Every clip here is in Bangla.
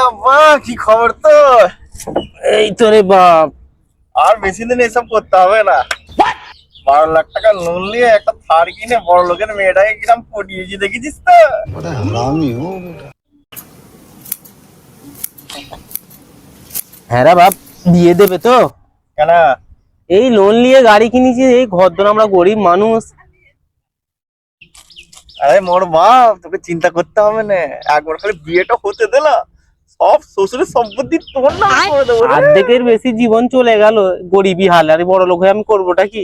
আব্বা, কি খবর তো? এই তো রে বাপ। আর বেশি দিন এসব করতে হবে না। 12 লাখ টাকা লোন নিয়ে একটা থার কিনে বড় লোকের মেয়েটাকে কিরম পটিয়েছি দেখেছিস তো? হ্যাঁ রে বাপ, দিয়ে দেবে তো? কেন? এই লোন নিয়ে গাড়ি কিনেছি, এই ঘর ধর, আমরা গরিব মানুষ। আরে মোর বাপ, তোকে চিন্তা করতে হবে না। একবার খালি বিয়েটা হতে দে না, সব শ্বশুরের সম্পত্তি তোর নাম করে দেবো রে। অর্ধেকের বেশি জীবন চলে গেল গরিবই হাল, আরে বড় লোক হয়ে আমি করবোটা কি?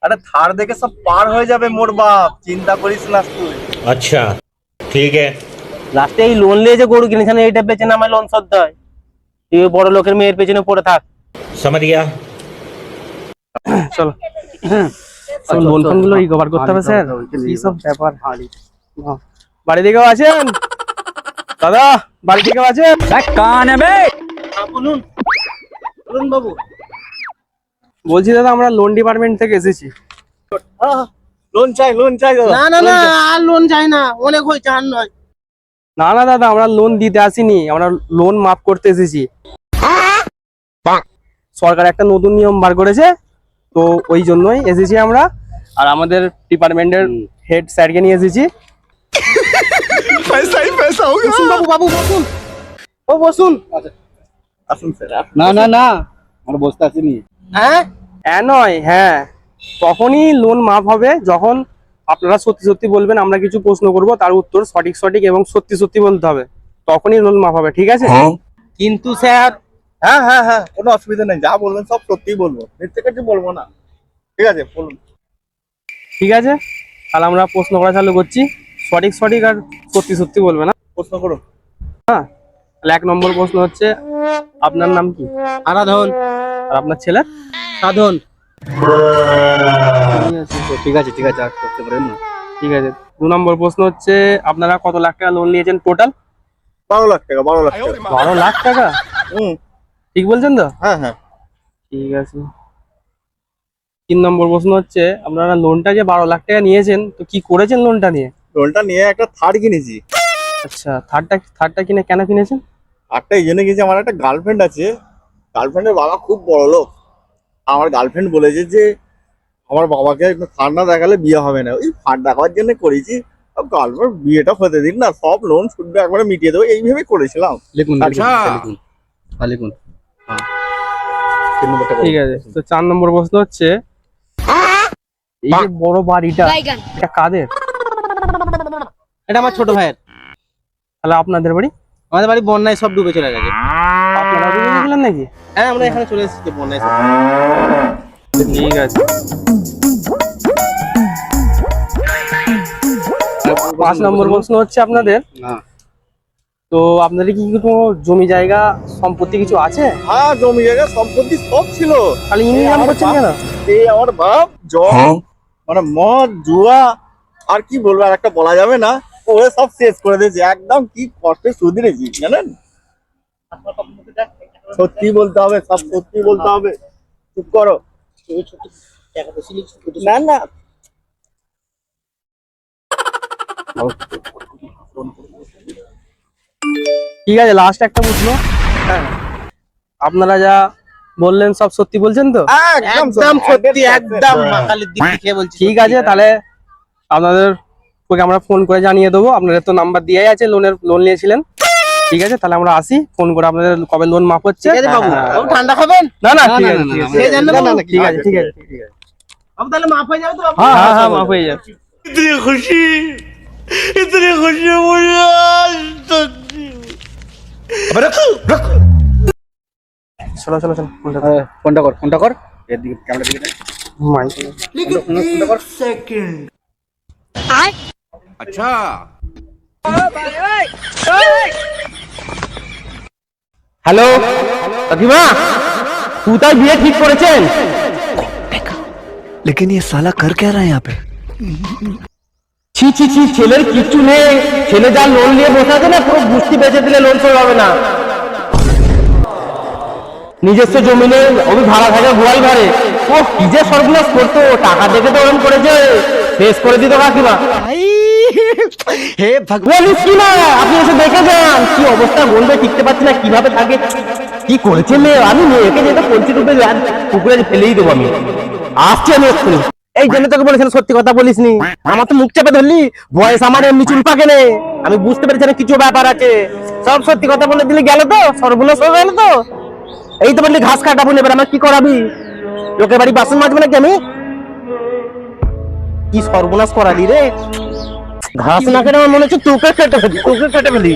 আরে থার দেখে সব পার হয়ে যাবে মোর বাপ, চিন্তা করিস না তুই। अच्छा ठीक है। লাস্টে এই লোন নিয়ে যে গরু কিনেছেন, এইটা বেচে না আমার লোন শোধ হয়। তুই ওই বড় লোকের মেয়ের পেছনে পড়ে থাক। समझ गया। চলো সব লোন ফোন গুলো রিকভার করতে হবে স্যার, কি সব ব্যাপার। বাড়ি থেকেও আছেন দাদা? বাড়ি থেকেও আছেন? কান হবে বলুন বলুন বাবু। বলছি দাদা, আমরা লোন ডিপার্টমেন্ট থেকে এসেছি। লোন চাই, লোন চাই দাদা। না না না, আর লোন চাই না, অনেক হয়েছে, আর নয়। না না দাদা, আমরা লোন দিতে আসিনি, আমরা লোন মাফ করতে এসেছি। সরকার একটা নতুন নিয়ম বার করেছে, তো ওই জন্যই এসেছি আমরা। আর আমাদের ডিপার্টমেন্টের হেড স্যারকে নিয়ে এসেছি। পয়সাই পয়সা হোগা। বসুন বাবু, বাবু বসুন, ও বসুন। আসুন স্যার। না না না, আমরা বসতে আসিনি। হ্যাঁ হ্যাঁ নয়, হ্যাঁ তখনই লোন মাফ হবে যখন আপনারা সত্যি সত্যি বলবেন। আমরা কিছু প্রশ্ন করব, তার উত্তর সঠিক সঠিক এবং সত্যি সত্যি বলতে হবে, তখনই লোন মাফ হবে, ঠিক আছে? কিন্তু স্যার, হ্যাঁ হ্যাঁ হ্যাঁ, কোনো অসুবিধা নেই, যা বলবেন সব সত্যিই বলবো, মিথ্যে কিছু বলবো না। ঠিক আছে, বলুন। ঠিক আছে, তাহলে আমরা প্রশ্ন করা চালু করছি। সঠিক সঠিক আর সত্যি সত্যি বলবে না। প্রশ্ন করুন। হ্যাঁ, তাহলে 1 নম্বর প্রশ্ন হচ্ছে, আপনার নাম কি? আরাধন। আর আপনার ছেলের? সাধন। ঠিক আছে ঠিক আছে, আর করতে পারেন না। ঠিক আছে। 2 নম্বর প্রশ্ন হচ্ছে, আপনারা কত লাখ টাকা লোন নিয়েছেন টোটাল? 12 লাখ টাকা, 12 লাখ টাকা। 12 লাখ টাকা? ঠিক বলছেন তো? হ্যাঁ হ্যাঁ। ঠিক আছে। 3 নম্বর প্রশ্ন হচ্ছে, আপনারা লোনটা যে 12 লাখ টাকা নিয়েছেন, তো কি করেছেন লোনটা নিয়ে? লোনটা নিয়ে একটা থার কিনেছি। আচ্ছা, থার্ডটা কিনে কেন কিনেছেন? থারটা এই জন্য কিনেছি, আমার একটা গার্লফ্রেন্ড আছে, গার্লফ্রেন্ডের বাবা খুব বড় লোক। আমার গার্লফ্রেন্ড বলেছে যে আমার বাবাকে একটু থার না দেখালে বিয়ে হবে না, ওই থার দেখাবার জন্য করেছি। গার্লফ্রেন্ড বিয়েটা হতে দিন না, সব লোন শুধু একবারে মিটিয়ে দেবো, এইভাবে করেছিলাম। লিখুন আচ্ছা। লিখুন, হ্যাঁ লিখুন। হ্যাঁ, 3 নম্বরটা ঠিক আছে। তো 4 নম্বর প্রশ্ন হচ্ছে, এই যে বড় বাড়িটা, এটা কাদের? এটা আমার ছোট ভাইয়ের। তাহলে আপনাদের বাড়ি? আমাদের বাড়ি বন্যায় সব ডুবে চলে গেছে। আপনারা ডুবে গেছিলেন নাকি? হ্যাঁ, আমরা এখানে চলে এসেছি বন্যায় সব। ঠিক আছে। 5 নম্বর প্রশ্ন হচ্ছে আপনাদের, হ্যাঁ, তো আপনাদের কি কোনো জমি জায়গা সম্পত্তি কিছু আছে? হ্যাঁ, জমি জায়গা সম্পত্তি সব ছিল। তাহলে ইনকাম করছেন কেন? এই আমার বাপ মানে মদ জুয়া আর কি বলবো, আর একটা বলা যাবে না, ওরে সব শেষ করে দিয়েছে একদম। কি কষ্টে সুধরেছি জানেন। সত্যি বলতে হবে, সব সত্যি বলতে হবে। চুপ করো। না না, ঠিক আছে, লাস্ট একটা প্রশ্ন। আপনারা যা বললেন সব সত্যি বলছেন তো? একদম সত্যি, একদম মাকালের দিক থেকে বলছি। ঠিক আছে, তাহলে আপনাদের ওকে আমরা ফোন করে জানিয়ে দেবো। আপনাদের তো নাম্বার দিয়েই আছে, লোন নিয়েছিলেন। ঠিক আছে, তাহলে আমরা আসি, ফোন করে আপনাদের কবে লোন মাফ হচ্ছে। ঠিক আছে বাবু, হ্যাঁ, বাবু ঠান্ডা খাবেন? না না, না, ঠিক না, আছে, না, ঠিক না, আছে, না, না, না, না, ঠিক আছে, ঠিক আছে, ঠিক আছে। বাবু তাহলে মাফ হয়ে যাবে তো? হ্যাঁ হ্যাঁ হ্যাঁ, মাফ হয়ে যাবে। इतनी खुशी मुझे आज तक नहीं हुई। अबे रख रख। চলো চলো চলো, ফোনটা হ্যাঁ, ফোনটা কর এর দিকে, ক্যামেরা দিকে দেখ। ফোনটা কর। अच्छा হ্যালো কাকিমা, তুই বিয়ে ঠিক করেছেন? लेकिन ये साला कर क्या रहा है यहाँ पे? ছি ছি ছি, ছেলের কিচ্ছু নেই। ছেলে যা লোন নিয়ে বসে আছে না, পুরো বুঝতে বেঁচে দিলে লোন শোধ হবে না। নিজস্ব জমি নেই, ওই ভাড়া থাকে গোয়াল ঘরে। ও কি যে সর্বনাশ করতো, টাকা দেখে তো ওরকম করেছে, শেষ করে দিত কাকিমা। हे भगवान বলিস কি না, আপনি এসে দেখে যান কি অবস্থা, বলবে টিকতে পারছি না, কিভাবে থাকে, কি করেছে মেয়ে। আমি মেয়েকে যেটা কলসি রূপে পুকুরে ফেলেই দেবো আমি। আসছি আমি এক্ষুনি। এই জন্য তোকে বলেছিলাম সত্যি কথা বলিস নি, আমার তো মুখ চেপে ধরলি, বয়স আমার এমনি চুল পাকে নে, আমি বুঝতে পেরেছি না কিছু ব্যাপার আছে, সব সত্যি কথা বলে দিলে গেল তো, সর্বনাশ হয়ে গেল তো। এই তো বললি ঘাস কাটাবো না, এবার আমার কি করাবি, লোকের বাড়ি বাসন মাজবো নাকি আমি, কি সর্বনাশ করালি রে। ঘাস না কেটে আমার মনে হচ্ছে তোকে কেটে ফেলি, তোকে কেটে ফেলি।